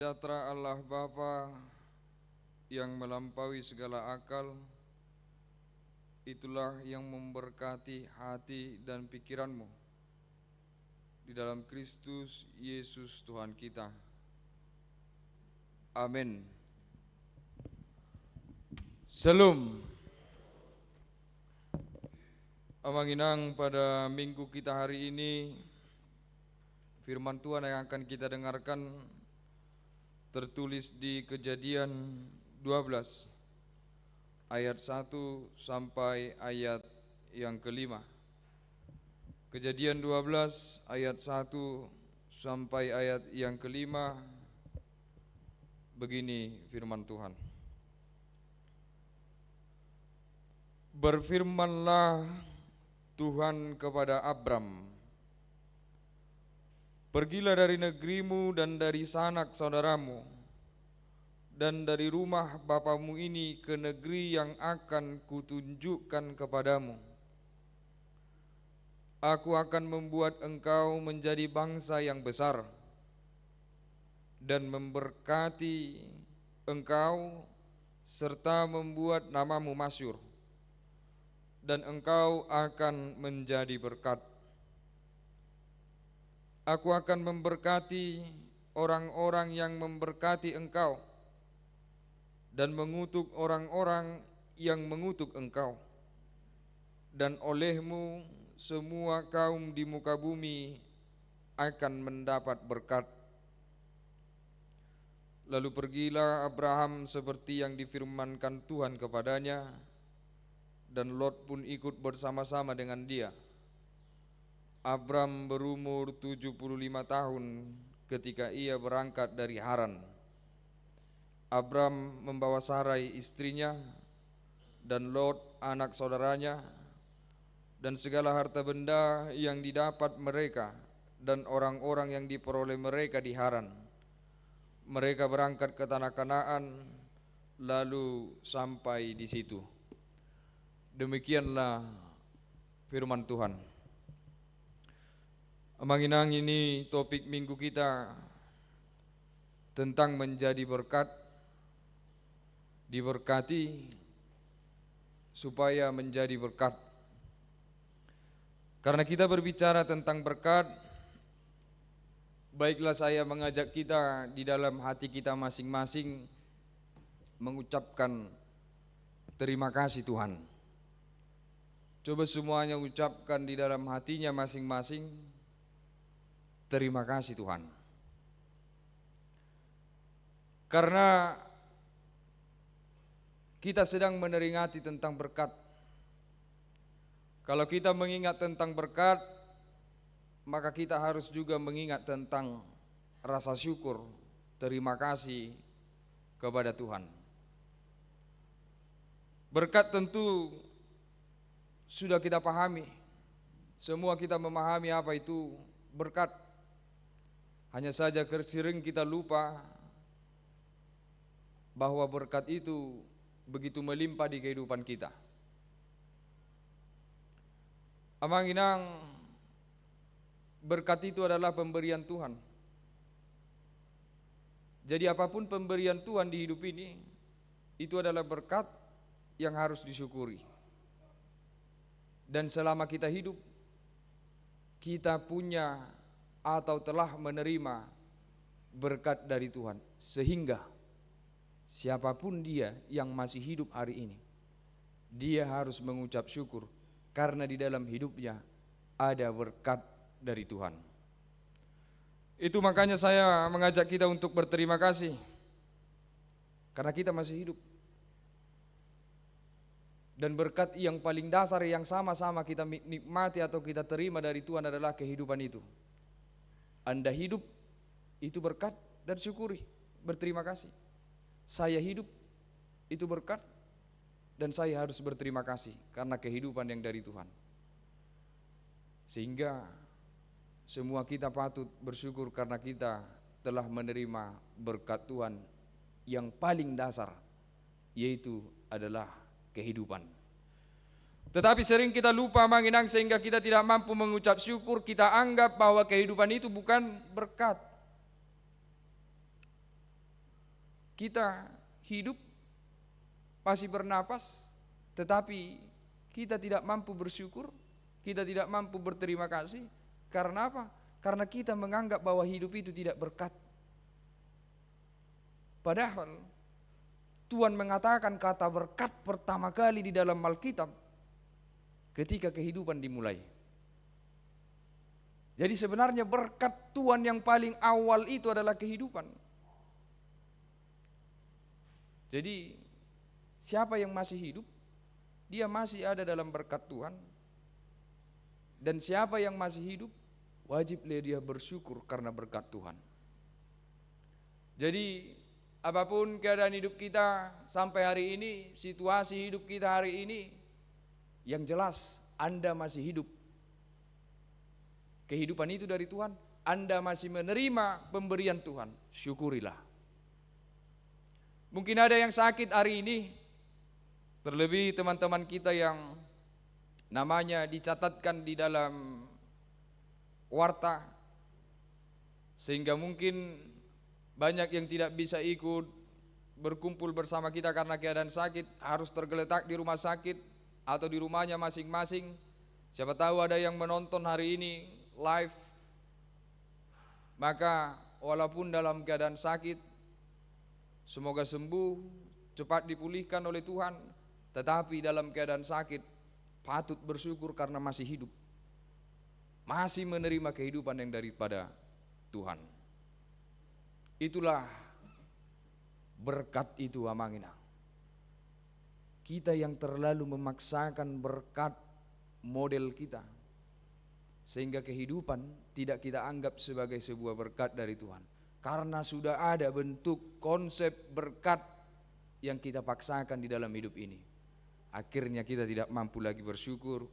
Sejahtera Allah Bapa yang melampaui segala akal, itulah yang memberkati hati dan pikiranmu di dalam Kristus Yesus Tuhan kita. Amin. Shalom. Amanginang, pada minggu kita hari ini firman Tuhan yang akan kita dengarkan tertulis di Kejadian 12 ayat 1 sampai ayat yang kelima. Kejadian 12 ayat 1 sampai ayat yang kelima. Begini firman Tuhan. Berfirmanlah Tuhan kepada Abram, pergilah dari negerimu dan dari sanak saudaramu dan dari rumah bapamu ini ke negeri yang akan kutunjukkan kepadamu. Aku akan membuat engkau menjadi bangsa yang besar dan memberkati engkau serta membuat namamu masyhur, dan engkau akan menjadi berkat. Aku akan memberkati orang-orang yang memberkati engkau dan mengutuk orang-orang yang mengutuk engkau, dan olehmu semua kaum di muka bumi akan mendapat berkat. Lalu pergilah Abraham seperti yang difirmankan Tuhan kepadanya, dan Lot pun ikut bersama-sama dengan dia. Abram berumur 75 tahun ketika ia berangkat dari Haran. Abram membawa Sarai istrinya dan Lot anak saudaranya dan segala harta benda yang didapat mereka dan orang-orang yang diperoleh mereka di Haran. Mereka berangkat ke tanah Kanaan lalu sampai di situ. Demikianlah firman Tuhan. Amanginang, ini topik minggu kita tentang menjadi berkat, diberkati supaya menjadi berkat. Karena kita berbicara tentang berkat, baiklah saya mengajak kita di dalam hati kita masing-masing mengucapkan terima kasih Tuhan. Coba semuanya ucapkan di dalam hatinya masing-masing, terima kasih Tuhan. Karena kita sedang meneringati tentang berkat. Kalau kita mengingat tentang berkat, maka kita harus juga mengingat tentang rasa syukur, terima kasih kepada Tuhan. Berkat tentu sudah kita pahami. Semua kita memahami apa itu berkat. Hanya saja sering kita lupa bahwa berkat itu begitu melimpah di kehidupan kita. Amanginang, berkat itu adalah pemberian Tuhan. Jadi apapun pemberian Tuhan di hidup ini, itu adalah berkat yang harus disyukuri. Dan selama kita hidup, kita punya atau telah menerima berkat dari Tuhan. Sehingga siapapun dia yang masih hidup hari ini, dia harus mengucap syukur karena di dalam hidupnya ada berkat dari Tuhan. Itu makanya saya mengajak kita untuk berterima kasih karena kita masih hidup. Dan berkat yang paling dasar yang sama-sama kita nikmati atau kita terima dari Tuhan adalah kehidupan itu. Anda hidup, itu berkat dan syukuri, berterima kasih. Saya hidup, itu berkat dan saya harus berterima kasih karena kehidupan yang dari Tuhan. Sehingga semua kita patut bersyukur karena kita telah menerima berkat Tuhan yang paling dasar, yaitu adalah kehidupan. Tetapi sering kita lupa manginang sehingga kita tidak mampu mengucap syukur. Kita anggap bahwa kehidupan itu bukan berkat. kita hidup, masih bernapas, tetapi kita tidak mampu bersyukur, kita tidak mampu berterima kasih. Karena apa? Karena kita menganggap bahwa hidup itu tidak berkat. Padahal Tuhan mengatakan kata berkat pertama kali di dalam Alkitab ketika kehidupan dimulai. Jadi sebenarnya berkat Tuhan yang paling awal itu adalah kehidupan. Jadi siapa yang masih hidup, dia masih ada dalam berkat Tuhan. Dan siapa yang masih hidup, wajiblah dia bersyukur karena berkat Tuhan. Jadi apapun keadaan hidup kita sampai hari ini, situasi hidup kita hari ini, yang jelas Anda masih hidup. Kehidupan itu dari Tuhan, Anda masih menerima pemberian Tuhan, syukurilah. Mungkin ada yang sakit hari ini, terlebih teman-teman kita yang namanya dicatatkan di dalam warta, sehingga mungkin banyak yang tidak bisa ikut berkumpul bersama kita karena keadaan sakit, harus tergeletak di rumah sakit atau di rumahnya masing-masing. Siapa tahu ada yang menonton hari ini live, maka walaupun dalam keadaan sakit, semoga sembuh, cepat dipulihkan oleh Tuhan. Tetapi dalam keadaan sakit, patut bersyukur karena masih hidup, masih menerima kehidupan yang daripada Tuhan. Itulah berkat itu, Amanginang. Kita yang terlalu memaksakan berkat model kita, sehingga kehidupan tidak kita anggap sebagai sebuah berkat dari Tuhan. Karena sudah ada bentuk konsep berkat yang kita paksakan di dalam hidup ini, akhirnya kita tidak mampu lagi bersyukur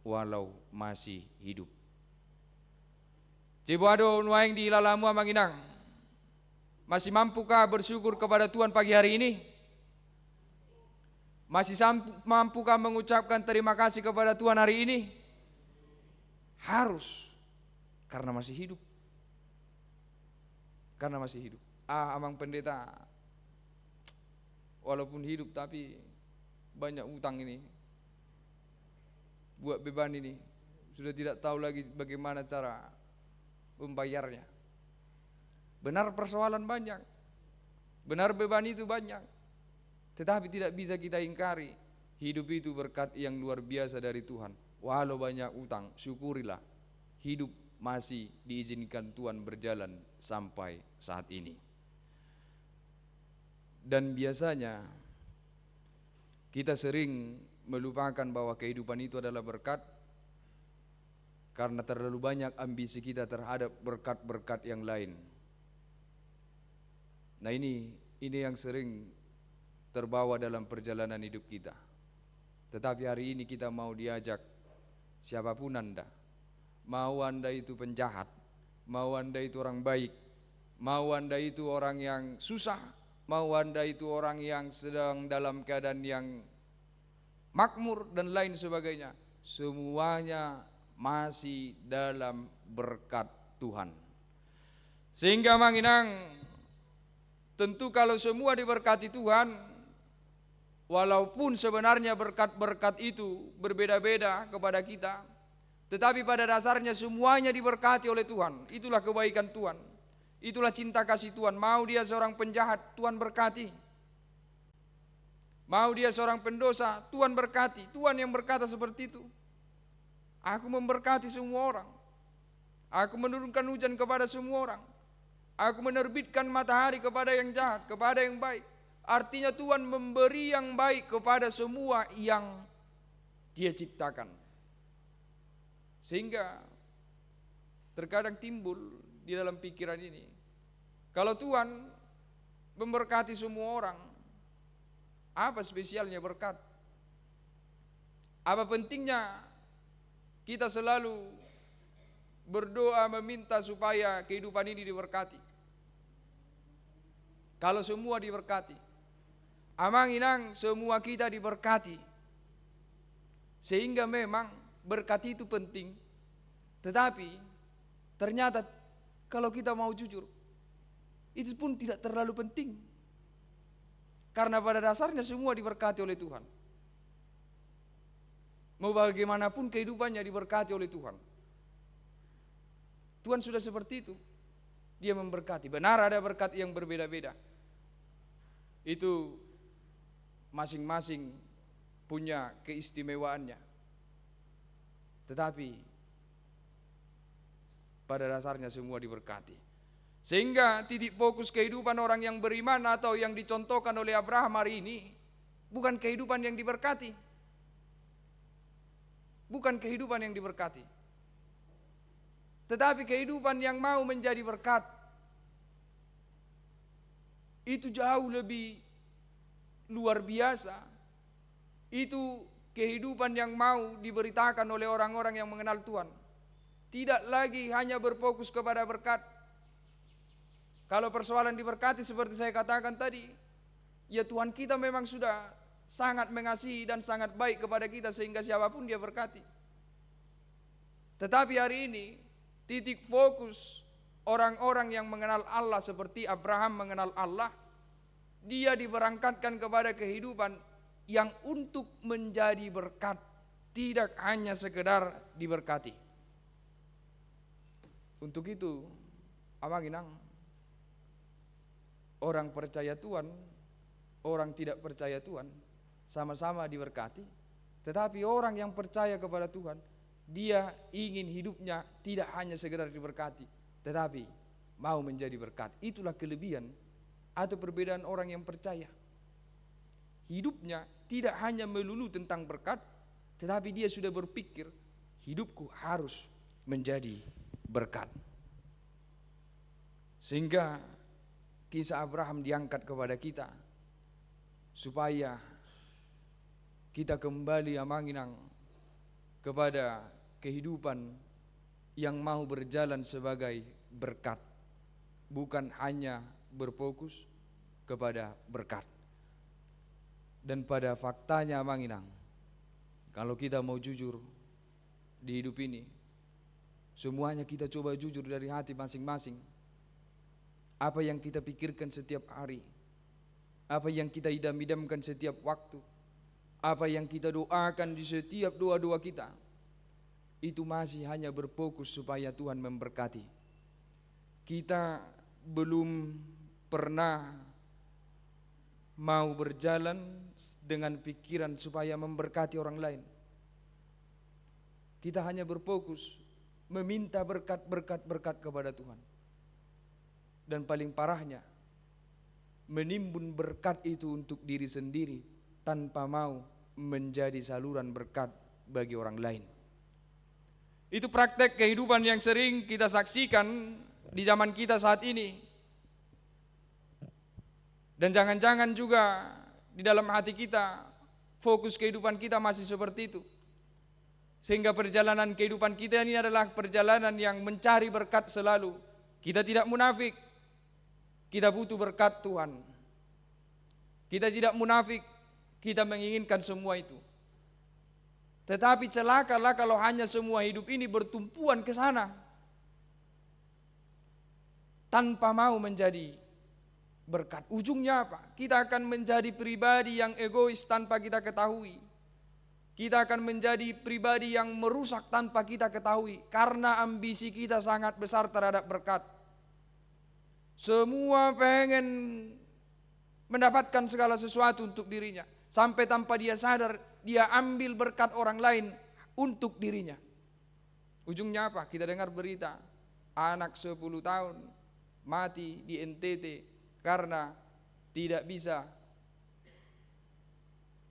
walau masih hidup. Cibuado nuaing di lalamu Amanginang, masih mampukah bersyukur kepada Tuhan pagi hari ini? Masih mampukah mengucapkan terima kasih kepada Tuhan hari ini? Harus, karena masih hidup. Karena masih hidup. Amang pendeta, walaupun hidup tapi banyak utang ini, buat beban ini, sudah tidak tahu lagi bagaimana cara membayarnya. Benar persoalan banyak, benar beban itu banyak, tetapi tidak bisa kita ingkari, hidup itu berkat yang luar biasa dari Tuhan. Walau banyak utang, syukurilah, hidup masih diizinkan Tuhan berjalan sampai saat ini. Dan biasanya kita sering melupakan bahwa kehidupan itu adalah berkat karena terlalu banyak ambisi kita terhadap berkat-berkat yang lain. Nah ini yang sering terbawa dalam perjalanan hidup kita. Tetapi hari ini kita mau diajak, siapapun Anda, mau Anda itu penjahat, mau Anda itu orang baik, mau Anda itu orang yang susah, mau Anda itu orang yang sedang dalam keadaan yang makmur dan lain sebagainya, semuanya masih dalam berkat Tuhan. Sehingga Manginang, tentu kalau semua diberkati Tuhan, walaupun sebenarnya berkat-berkat itu berbeda-beda kepada kita, tetapi pada dasarnya semuanya diberkati oleh Tuhan. Itulah kebaikan Tuhan, itulah cinta kasih Tuhan. Mau dia seorang penjahat, Tuhan berkati. Mau dia seorang pendosa, Tuhan berkati. Tuhan yang berkata seperti itu, aku memberkati semua orang, aku menurunkan hujan kepada semua orang, aku menerbitkan matahari kepada yang jahat, kepada yang baik. Artinya Tuhan memberi yang baik kepada semua yang Dia ciptakan. Sehingga terkadang timbul di dalam pikiran ini, kalau Tuhan memberkati semua orang, apa spesialnya berkat? Apa pentingnya kita selalu berdoa meminta supaya kehidupan ini diberkati? Kalau semua diberkati, Amanginang, semua kita diberkati. Sehingga memang berkat itu penting. Tetapi ternyata kalau kita mau jujur, itu pun tidak terlalu penting. Karena pada dasarnya semua diberkati oleh Tuhan. Mau bagaimanapun kehidupannya diberkati oleh Tuhan. Tuhan sudah seperti itu. Dia memberkati. Benar ada berkat yang berbeda-beda. Itu masing-masing punya keistimewaannya. Tetapi pada dasarnya semua diberkati. Sehingga titik fokus kehidupan orang yang beriman atau yang dicontohkan oleh Abraham hari ini bukan kehidupan yang diberkati. Bukan kehidupan yang diberkati. Tetapi kehidupan yang mau menjadi berkat. Itu jauh lebih luar biasa. Itu kehidupan yang mau diberitakan oleh orang-orang yang mengenal Tuhan. Tidak lagi hanya berfokus kepada berkat. Kalau persoalan diberkati seperti saya katakan tadi, ya Tuhan kita memang sudah sangat mengasihi dan sangat baik kepada kita sehingga siapapun dia berkati. Tetapi hari ini titik fokus orang-orang yang mengenal Allah seperti Abraham mengenal Allah, dia diberangkatkan kepada kehidupan yang untuk menjadi berkat, tidak hanya sekedar diberkati. Untuk itu, amanginang, orang percaya Tuhan, orang tidak percaya Tuhan, sama-sama diberkati. Tetapi orang yang percaya kepada Tuhan, dia ingin hidupnya tidak hanya sekedar diberkati, tetapi mau menjadi berkat. Itulah kelebihan atau perbedaan orang yang percaya. Hidupnya tidak hanya melulu tentang berkat, tetapi dia sudah berpikir, hidupku harus menjadi berkat. Sehingga kisah Abraham diangkat kepada kita, supaya kita kembali amanginang kepada kehidupan yang mau berjalan sebagai berkat, bukan hanya berfokus kepada berkat. Dan pada faktanya amanginang, kalau kita mau jujur di hidup ini, semuanya kita coba jujur dari hati masing-masing. Apa yang kita pikirkan setiap hari, apa yang kita idam-idamkan setiap waktu, apa yang kita doakan di setiap doa-doa kita, itu masih hanya berfokus supaya Tuhan memberkati. Kita belum pernah mau berjalan dengan pikiran supaya memberkati orang lain. Kita hanya berfokus meminta berkat kepada Tuhan. Dan paling parahnya, menimbun berkat itu untuk diri sendiri tanpa mau menjadi saluran berkat bagi orang lain. Itu praktek kehidupan yang sering kita saksikan di zaman kita saat ini. Dan jangan-jangan juga di dalam hati kita, fokus kehidupan kita masih seperti itu. Sehingga perjalanan kehidupan kita ini adalah perjalanan yang mencari berkat selalu. Kita tidak munafik, kita butuh berkat Tuhan. Kita tidak munafik, kita menginginkan semua itu. Tetapi celakalah kalau hanya semua hidup ini bertumpuan ke sana, tanpa mau menjadi berkat. Ujungnya apa? Kita akan menjadi pribadi yang egois tanpa kita ketahui. Kita akan menjadi pribadi yang merusak tanpa kita ketahui, karena ambisi kita sangat besar terhadap berkat. Semua pengen mendapatkan segala sesuatu untuk dirinya, sampai tanpa dia sadar dia ambil berkat orang lain untuk dirinya. Ujungnya apa? Kita dengar berita anak 10 tahun mati di NTT karena tidak bisa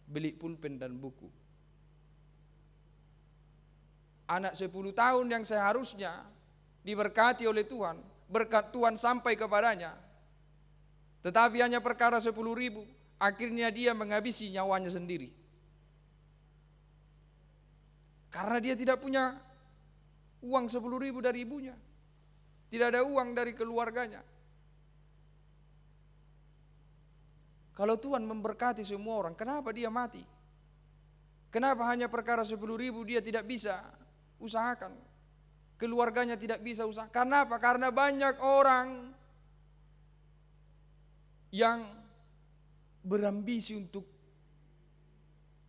beli pulpen dan buku. Anak 10 tahun yang seharusnya diberkati oleh Tuhan, berkat Tuhan sampai kepadanya, tetapi hanya perkara 10.000, akhirnya dia menghabisi nyawanya sendiri. Karena dia tidak punya uang 10.000 dari ibunya, tidak ada uang dari keluarganya. Kalau Tuhan memberkati semua orang, kenapa dia mati? Kenapa hanya perkara 10.000 dia tidak bisa usahakan? Keluarganya tidak bisa usaha. Karena apa? Karena banyak orang yang berambisi untuk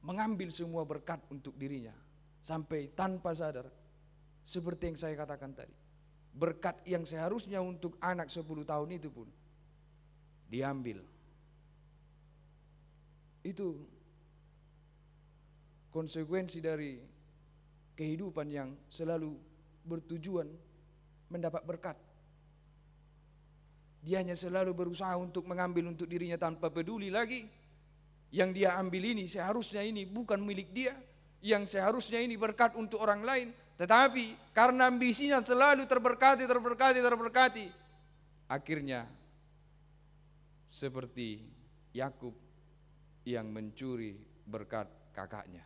mengambil semua berkat untuk dirinya. Sampai tanpa sadar, seperti yang saya katakan tadi, berkat yang seharusnya untuk anak 10 tahun itu pun diambil. Itu konsekuensi dari kehidupan yang selalu bertujuan mendapat berkat. Dia hanya selalu berusaha untuk mengambil untuk dirinya tanpa peduli lagi yang dia ambil ini seharusnya ini bukan milik dia, yang seharusnya ini berkat untuk orang lain, tetapi karena ambisinya selalu terberkati, akhirnya seperti Yakub yang mencuri berkat kakaknya.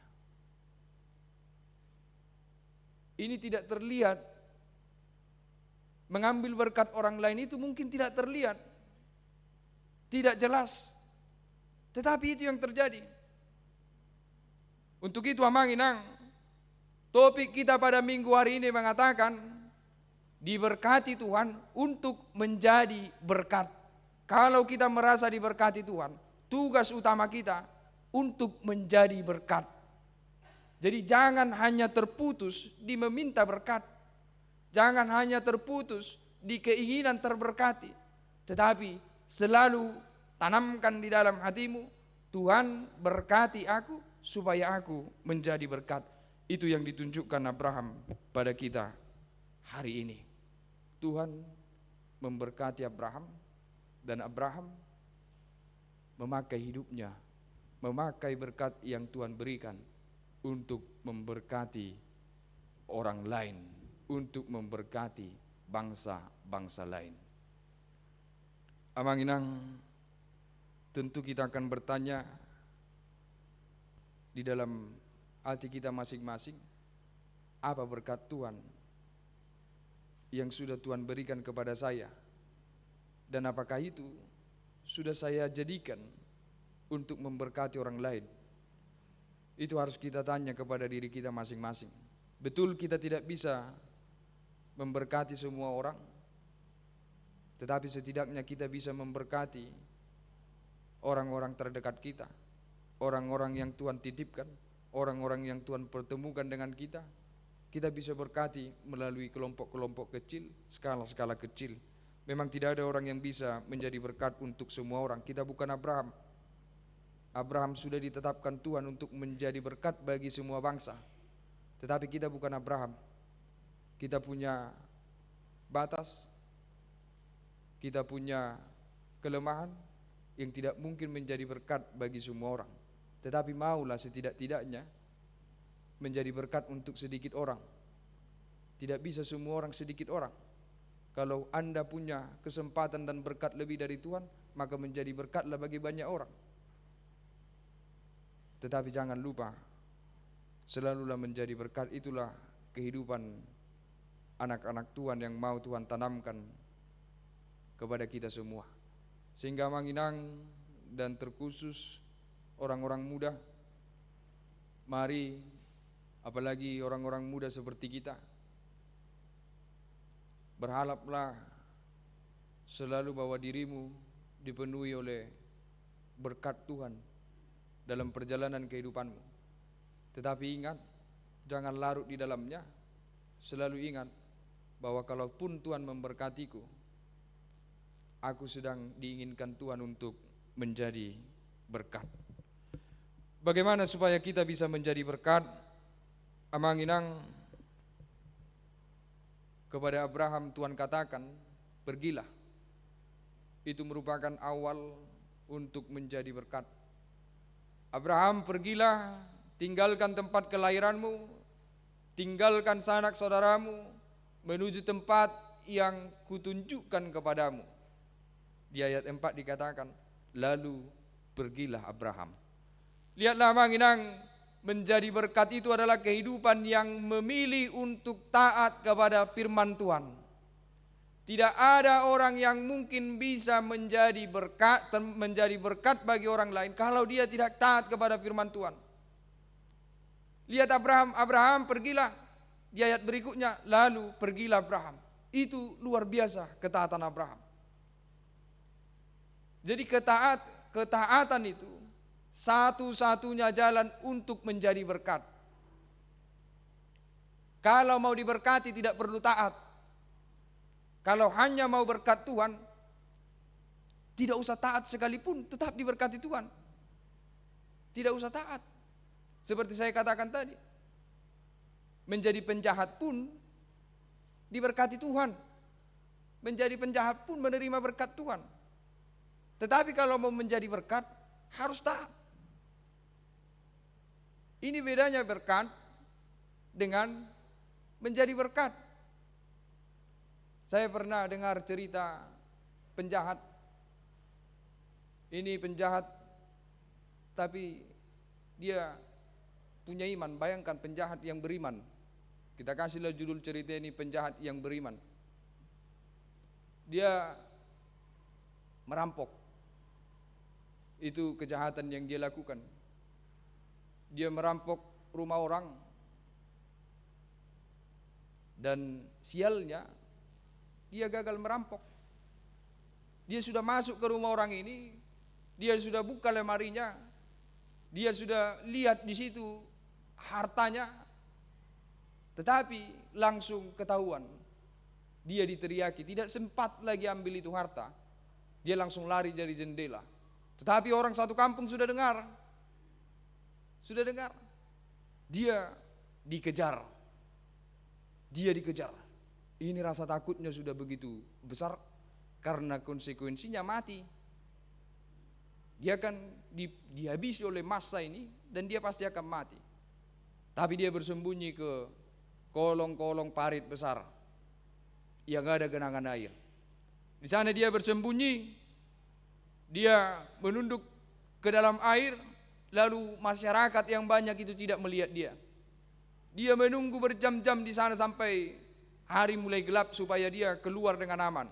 Ini tidak terlihat. Mengambil berkat orang lain itu mungkin tidak terlihat, tidak jelas, tetapi itu yang terjadi. Untuk itu Amang Inang, topik kita pada minggu hari ini mengatakan diberkati Tuhan untuk menjadi berkat. Kalau kita merasa diberkati Tuhan, tugas utama kita untuk menjadi berkat. Jadi jangan hanya terputus di meminta berkat, jangan hanya terputus di keinginan terberkati, tetapi selalu tanamkan di dalam hatimu, Tuhan berkati aku supaya aku menjadi berkat. Itu yang ditunjukkan Abraham pada kita hari ini. Tuhan memberkati Abraham, dan Abraham memakai hidupnya, memakai berkat yang Tuhan berikan untuk memberkati orang lain, untuk memberkati bangsa-bangsa lain. Amang Inang, tentu kita akan bertanya di dalam hati kita masing-masing, apa berkat Tuhan yang sudah Tuhan berikan kepada saya, dan apakah itu sudah saya jadikan untuk memberkati orang lain? Itu harus kita tanya kepada diri kita masing-masing. Betul kita tidak bisa memberkati semua orang, tetapi setidaknya kita bisa memberkati orang-orang terdekat kita, orang-orang yang Tuhan titipkan, orang-orang yang Tuhan pertemukan dengan kita. Kita bisa berkati melalui kelompok-kelompok kecil, skala-skala kecil. Memang tidak ada orang yang bisa menjadi berkat untuk semua orang. Kita bukan Abraham. Abraham sudah ditetapkan Tuhan untuk menjadi berkat bagi semua bangsa. Tetapi kita bukan Abraham. Kita punya batas, kita punya kelemahan yang tidak mungkin menjadi berkat bagi semua orang. Tetapi maulah setidak-tidaknya menjadi berkat untuk sedikit orang. Tidak bisa semua orang sedikit orang. Kalau Anda punya kesempatan dan berkat lebih dari Tuhan, maka menjadi berkatlah bagi banyak orang. Tetapi jangan lupa, selalulah menjadi berkat. Itulah kehidupan anak-anak Tuhan yang mau Tuhan tanamkan kepada kita semua. Sehingga Amang Inang dan terkhusus orang-orang muda, mari, apalagi orang-orang muda seperti kita, berharaplah selalu bahwa dirimu dipenuhi oleh berkat Tuhan dalam perjalanan kehidupanmu. Tetapi ingat, jangan larut di dalamnya. Selalu ingat bahwa kalaupun Tuhan memberkatiku, aku sedang diinginkan Tuhan untuk menjadi berkat. Bagaimana supaya kita bisa menjadi berkat? Amang Inang, kepada Abraham Tuhan katakan, pergilah. Itu merupakan awal untuk menjadi berkat. Abraham, pergilah, tinggalkan tempat kelahiranmu, tinggalkan sanak saudaramu, menuju tempat yang kutunjukkan kepadamu. Di ayat 4 dikatakan, lalu pergilah Abraham. Lihatlah Amang Inang, menjadi berkat itu adalah kehidupan yang memilih untuk taat kepada firman Tuhan. Tidak ada orang yang mungkin bisa menjadi berkat bagi orang lain kalau dia tidak taat kepada firman Tuhan. Lihat Abraham pergilah. Di ayat berikutnya, lalu pergilah Abraham. Itu luar biasa ketaatan Abraham. Jadi ketaatan itu satu-satunya jalan untuk menjadi berkat. Kalau mau diberkati tidak perlu taat. Kalau hanya mau berkat Tuhan, tidak usah taat sekalipun tetap diberkati Tuhan. Tidak usah taat. Seperti saya katakan tadi, menjadi penjahat pun diberkati Tuhan. Menjadi penjahat pun menerima berkat Tuhan. Tetapi kalau mau menjadi berkat, harus taat. Ini bedanya berkat dengan menjadi berkat. Saya pernah dengar cerita penjahat. Ini penjahat tapi dia punya iman. Bayangkan penjahat yang beriman. Kita kasihlah judul cerita ini, penjahat yang beriman. Dia merampok. Itu kejahatan yang dia lakukan. Dia merampok rumah orang. Dan sialnya dia gagal merampok. Dia sudah masuk ke rumah orang ini, dia sudah buka lemarinya, dia sudah lihat di situ hartanya, tetapi langsung ketahuan. Dia diteriaki, tidak sempat lagi ambil itu harta. Dia langsung lari dari jendela. Tetapi orang satu kampung sudah dengar. Sudah dengar. Dia dikejar. Dia dikejar. Ini rasa takutnya sudah begitu besar karena konsekuensinya mati. Dia akan dihabisi oleh massa ini dan dia pasti akan mati. Tapi dia bersembunyi ke kolong-kolong parit besar yang ada genangan air. Di sana dia bersembunyi. Dia menunduk ke dalam air, lalu masyarakat yang banyak itu tidak melihat dia. Dia menunggu berjam-jam di sana sampai hari mulai gelap supaya dia keluar dengan aman.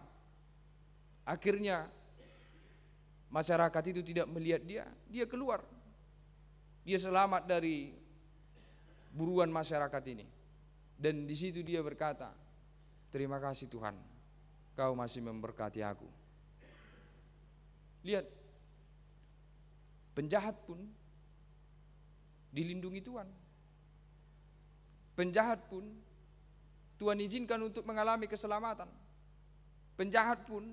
Akhirnya masyarakat itu tidak melihat dia, dia keluar. Dia selamat dari buruan masyarakat ini. Dan di situ dia berkata, terima kasih Tuhan, Kau masih memberkati aku. Lihat, penjahat pun dilindungi Tuhan. Penjahat pun Tuhan izinkan untuk mengalami keselamatan. Penjahat pun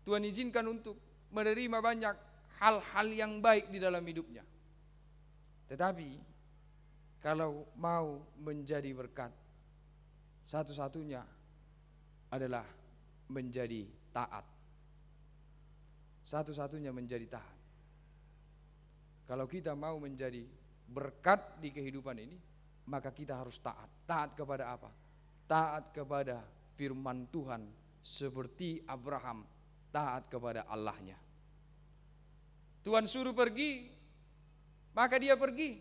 Tuhan izinkan untuk menerima banyak hal-hal yang baik di dalam hidupnya. Tetapi kalau mau menjadi berkat, satu-satunya adalah menjadi taat. Satu-satunya menjadi taat. Kalau kita mau menjadi berkat di kehidupan ini, maka kita harus taat. Taat kepada apa? Taat kepada firman Tuhan seperti Abraham taat kepada Allahnya. Tuhan suruh pergi, maka dia pergi.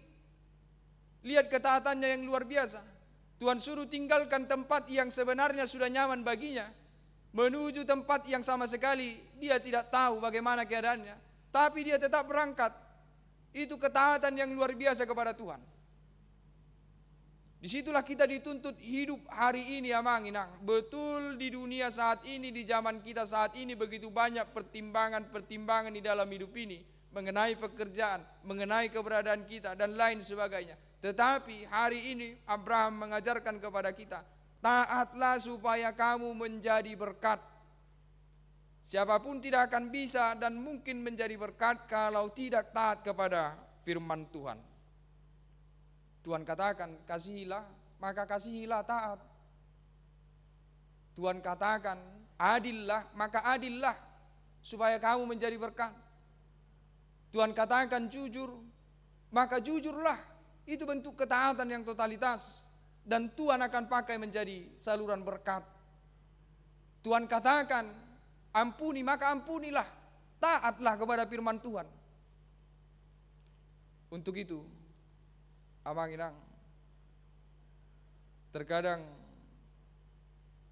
Lihat ketaatannya yang luar biasa. Tuhan suruh tinggalkan tempat yang sebenarnya sudah nyaman baginya, menuju tempat yang sama sekali dia tidak tahu bagaimana keadaannya, tapi dia tetap berangkat. Itu ketaatan yang luar biasa kepada Tuhan. Disitulah kita dituntut hidup hari ini, Amang Inang. Betul, di dunia saat ini, di zaman kita saat ini begitu banyak pertimbangan-pertimbangan di dalam hidup ini, mengenai pekerjaan, mengenai keberadaan kita dan lain sebagainya. Tetapi hari ini Abraham mengajarkan kepada kita, taatlah supaya kamu menjadi berkat. Siapapun tidak akan bisa dan mungkin menjadi berkat kalau tidak taat kepada firman Tuhan. Tuhan katakan kasihilah, maka kasihilah taat. Tuhan katakan adillah, maka adillah supaya kamu menjadi berkat. Tuhan katakan jujur, maka jujurlah. Itu bentuk ketaatan yang totalitas dan Tuhan akan pakai menjadi saluran berkat. Tuhan katakan ampuni, maka ampunilah. Taatlah kepada firman Tuhan. Untuk itu, Amang Inang, terkadang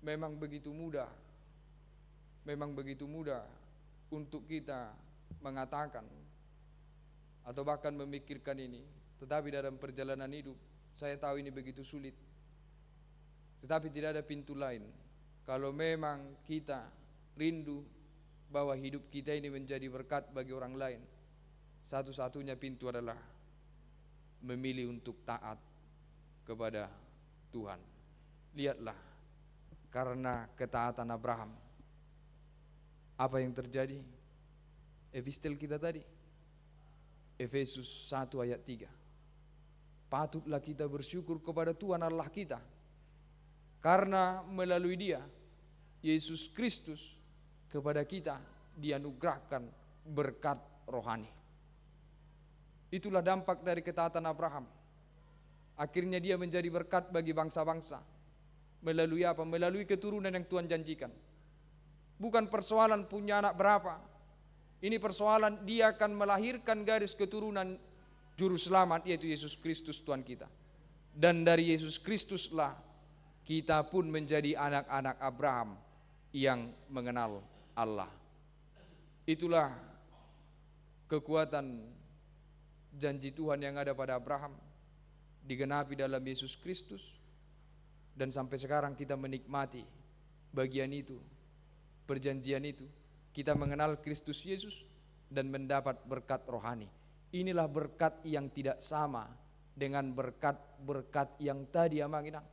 memang begitu mudah untuk kita mengatakan atau bahkan memikirkan ini. Tetapi dalam perjalanan hidup, saya tahu ini begitu sulit. Tetapi tidak ada pintu lain. Kalau memang kita rindu bahwa hidup kita ini menjadi berkat bagi orang lain, satu-satunya pintu adalah memilih untuk taat kepada Tuhan. Lihatlah, karena ketaatan Abraham, apa yang terjadi? Epistel kita tadi, Efesus 1 ayat 3. Patutlah kita bersyukur kepada Tuhan Allah kita, karena melalui Dia, Yesus Kristus, kepada kita dianugerahkan berkat rohani. Itulah dampak dari ketaatan Abraham. Akhirnya dia menjadi berkat bagi bangsa-bangsa. Melalui apa? Melalui keturunan yang Tuhan janjikan. Bukan persoalan punya anak berapa. Ini persoalan dia akan melahirkan garis keturunan juru selamat, yaitu Yesus Kristus Tuhan kita. Dan dari Yesus Kristuslah kita pun menjadi anak-anak Abraham yang mengenal Allah. Itulah kekuatan janji Tuhan yang ada pada Abraham digenapi dalam Yesus Kristus, dan sampai sekarang kita menikmati bagian itu, perjanjian itu. Kita mengenal Kristus Yesus dan mendapat berkat rohani. Inilah berkat yang tidak sama dengan berkat-berkat yang tadi Amanginang.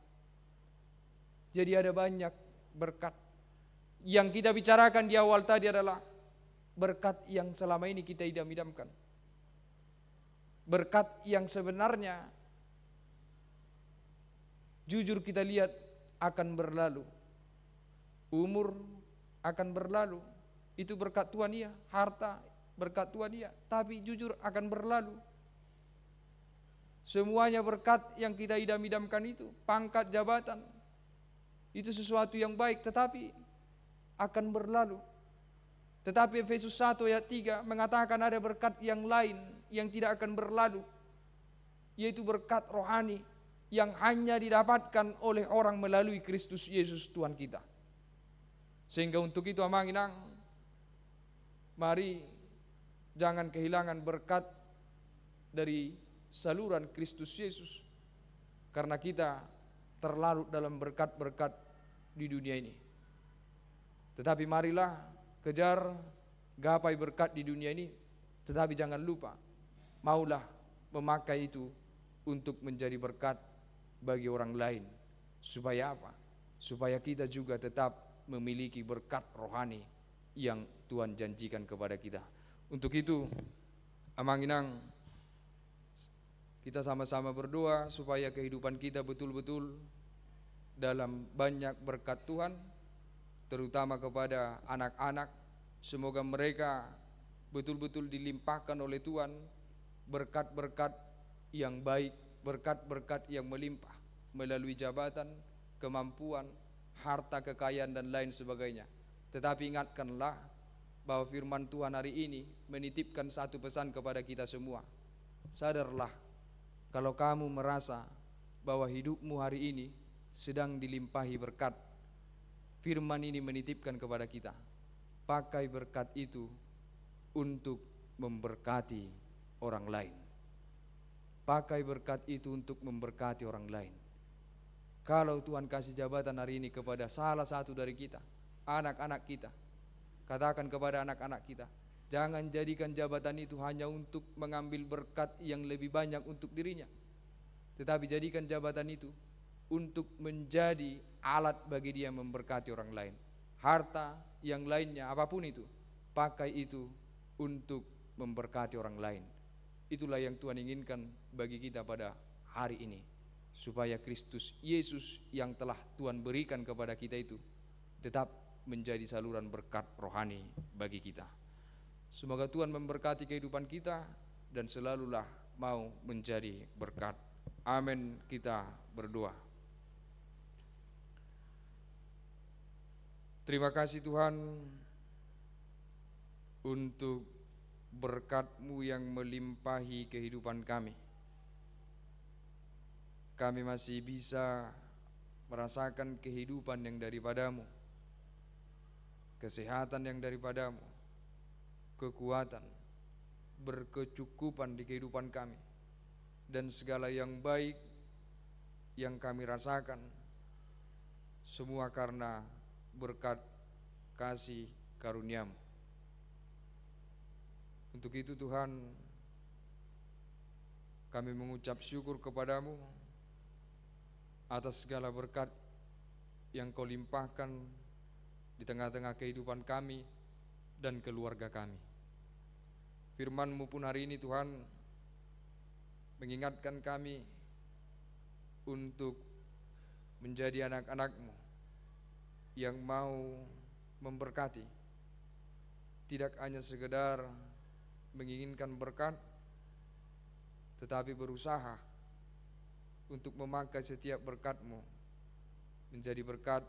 Jadi ada banyak berkat. Yang kita bicarakan di awal tadi adalah berkat yang selama ini kita idam-idamkan. Berkat yang sebenarnya jujur kita lihat akan berlalu. Umur akan berlalu. Itu berkat Tuhan iya. Harta berkat Tuhan iya. Tapi jujur akan berlalu. Semuanya berkat yang kita idam-idamkan itu, pangkat, jabatan, itu sesuatu yang baik, tetapi akan berlalu. Tetapi Efesus 1 ayat 3 mengatakan ada berkat yang lain yang tidak akan berlalu, yaitu berkat rohani yang hanya didapatkan oleh orang melalui Kristus Yesus Tuhan kita. Sehingga untuk itu Amanginang, mari jangan kehilangan berkat dari saluran Kristus Yesus, karena kita terlarut dalam berkat-berkat di dunia ini. Tetapi marilah kejar, gapai berkat di dunia ini, tetapi jangan lupa, maulah memakai itu untuk menjadi berkat bagi orang lain. Supaya apa? Supaya kita juga tetap memiliki berkat rohani yang Tuhan janjikan kepada kita. Untuk itu, Amanginang, kita sama-sama berdoa supaya kehidupan kita betul-betul dalam banyak berkat Tuhan, terutama kepada anak-anak. Semoga mereka betul-betul dilimpahkan oleh Tuhan berkat-berkat yang baik, berkat-berkat yang melimpah melalui jabatan, kemampuan, harta, kekayaan, dan lain sebagainya. Tetapi ingatkanlah bahwa firman Tuhan hari ini menitipkan satu pesan kepada kita semua. Sadarlah, kalau kamu merasa bahwa hidupmu hari ini sedang dilimpahi berkat, firman ini menitipkan kepada kita, pakai berkat itu untuk memberkati orang lain. Pakai berkat itu untuk memberkati orang lain. Kalau Tuhan kasih jabatan hari ini kepada salah satu dari kita, anak-anak kita, katakan kepada anak-anak kita, jangan jadikan jabatan itu hanya untuk mengambil berkat yang lebih banyak untuk dirinya, tetapi jadikan jabatan itu untuk menjadi alat bagi dia memberkati orang lain. Harta yang lainnya, apapun itu, pakai itu untuk memberkati orang lain. Itulah yang Tuhan inginkan bagi kita pada hari ini, supaya Kristus Yesus yang telah Tuhan berikan kepada kita itu tetap menjadi saluran berkat rohani bagi kita. Semoga Tuhan memberkati kehidupan kita dan selalulah mau menjadi berkat. Amin. Kita berdoa. Terima kasih Tuhan untuk berkat-Mu yang melimpahi kehidupan kami. Kami masih bisa merasakan kehidupan yang daripada-Mu, kesehatan yang daripada-Mu, kekuatan, berkecukupan di kehidupan kami, dan segala yang baik yang kami rasakan, semua karena berkat kasih karunia-Mu. Untuk itu Tuhan, kami mengucap syukur kepadamu atas segala berkat yang Kau limpahkan di tengah-tengah kehidupan kami dan keluarga kami. Firman-Mu pun hari ini Tuhan mengingatkan kami untuk menjadi anak-anak-Mu yang mau memberkati, tidak hanya sekedar menginginkan berkat, tetapi berusaha untuk memakai setiap berkat-Mu menjadi berkat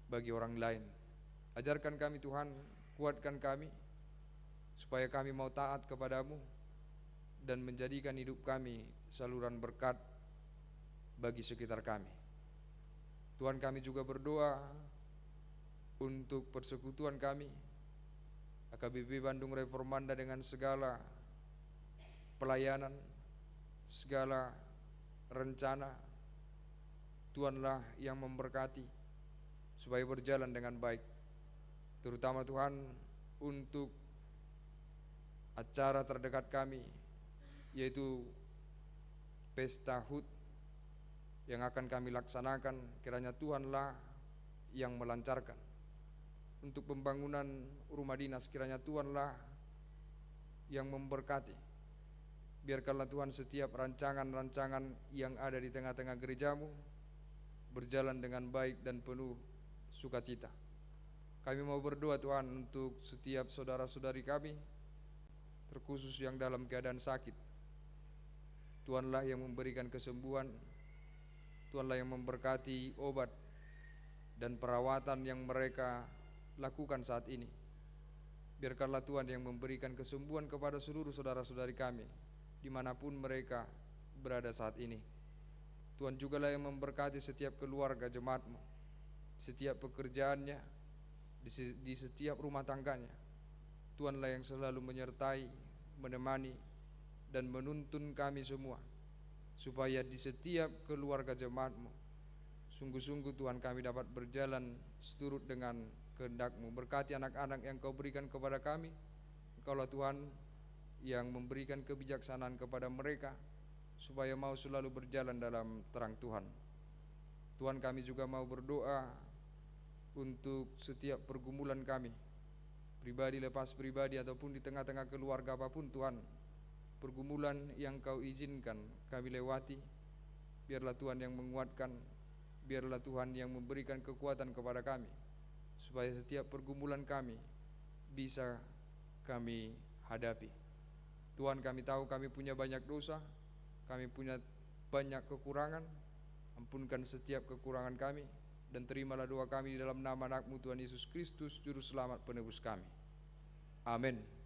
bagi orang lain. Ajarkan kami Tuhan, kuatkan kami, supaya kami mau taat kepadamu dan menjadikan hidup kami saluran berkat bagi sekitar kami. Tuhan, kami juga berdoa untuk persekutuan kami, AKBP Bandung Reformanda, dengan segala pelayanan, segala rencana. Tuhanlah yang memberkati supaya berjalan dengan baik. Terutama Tuhan untuk acara terdekat kami, yaitu Pesta HUT yang akan kami laksanakan. Kiranya Tuhanlah yang melancarkan. Untuk pembangunan rumah dinas, kiranya Tuhanlah yang memberkati. Biarkanlah Tuhan setiap rancangan-rancangan yang ada di tengah-tengah gerejamu berjalan dengan baik dan penuh sukacita. Kami mau berdoa Tuhan untuk setiap saudara-saudari kami, terkhusus yang dalam keadaan sakit. Tuhanlah yang memberikan kesembuhan, Tuhanlah yang memberkati obat dan perawatan yang mereka lakukan saat ini. Biarkanlah Tuhan yang memberikan kesembuhan kepada seluruh saudara-saudari kami dimanapun mereka berada saat ini. Tuhan jugalah yang memberkati setiap keluarga jemaat-Mu, setiap pekerjaannya, di setiap rumah tangganya. Tuhanlah yang selalu menyertai, menemani, dan menuntun kami semua, supaya di setiap keluarga jemaat-Mu sungguh-sungguh Tuhan kami dapat berjalan seturut dengan kehendak-Mu. Berkati anak-anak yang Kau berikan kepada kami. Engkaulah Tuhan yang memberikan kebijaksanaan kepada mereka, supaya mau selalu berjalan dalam terang Tuhan. Tuhan, kami juga mau berdoa untuk setiap pergumulan kami, pribadi lepas pribadi ataupun di tengah-tengah keluarga apapun Tuhan, pergumulan yang Kau izinkan kami lewati, biarlah Tuhan yang menguatkan, biarlah Tuhan yang memberikan kekuatan kepada kami, supaya setiap pergumulan kami bisa kami hadapi. Tuhan, kami tahu kami punya banyak dosa, kami punya banyak kekurangan. Ampunkan setiap kekurangan kami, dan terimalah doa kami di dalam nama anak-Mu Tuhan Yesus Kristus, Juru Selamat penebus kami. Amin.